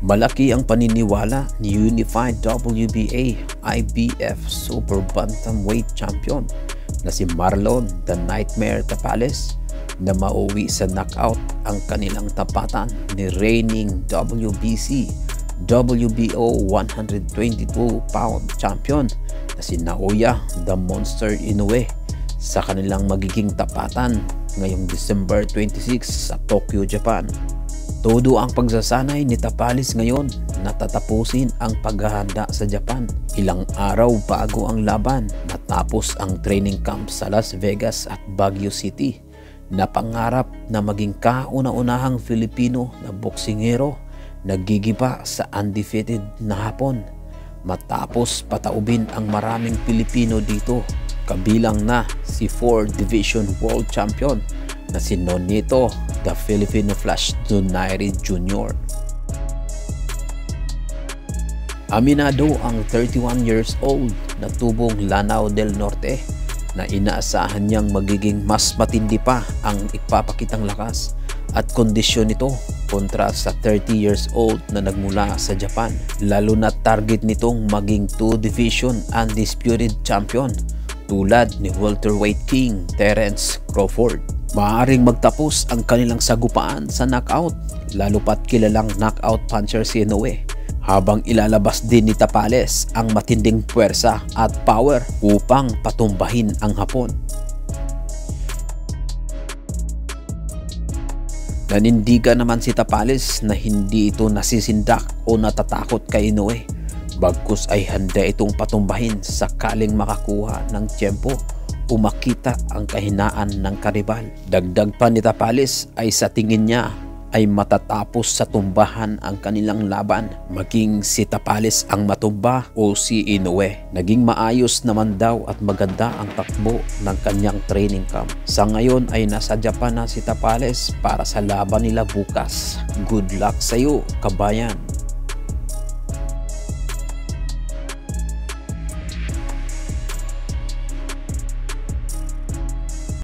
Malaki ang paniniwala ni Unified WBA IBF Super Bantamweight Champion na si Marlon The Nightmare Tapales na mauwi sa knockout ang kanilang tapatan ni reigning WBC WBO 122-pound champion na si Naoya The Monster Inoue sa kanilang magiging tapatan ngayong December 26 sa Tokyo, Japan. Todo ang pagsasanay ni Tapales ngayon na tatapusin ang paghahanda sa Japan. Ilang araw bago ang laban, natapos ang training camp sa Las Vegas at Baguio City. Napangarap na maging kauna-unahang Filipino na boksingero nagigiba sa undefeated na Hapon. Matapos pataubin ang maraming Pilipino dito, kabilang na si 4 Division World Champion na si Nonito The Filipino Flash Donaire Jr. Aminado ang 31 years old na tubong Lanao del Norte na inaasahan niyang magiging mas matindi pa ang ipapakitang lakas at kondisyon nito kontra sa 30 years old na nagmula sa Japan, lalo na target nitong maging 2 division undisputed champion tulad ni welterweight king Terence Crawford. Maaaring magtapos ang kanilang sagupaan sa knockout, lalo pat kilalang knockout puncher si Inoue, habang ilalabas din ni Tapales ang matinding puwersa at power upang patumbahin ang Hapon. Nanindigan naman si Tapales na hindi ito nasisindak o natatakot kay Inoue, bagkus ay handa itong patumbahin sakaling makakuha ng tiyempo o makita ang kahinaan ng karibal. Dagdag pa ni Tapales ay sa tingin niya ay matatapos sa tumbahan ang kanilang laban, maging si Tapales ang matumba o si Inoue. Naging maayos naman daw at maganda ang takbo ng kanyang training camp. Sa ngayon ay nasa Japan na si Tapales para sa laban nila bukas. Good luck sa iyo, kabayan!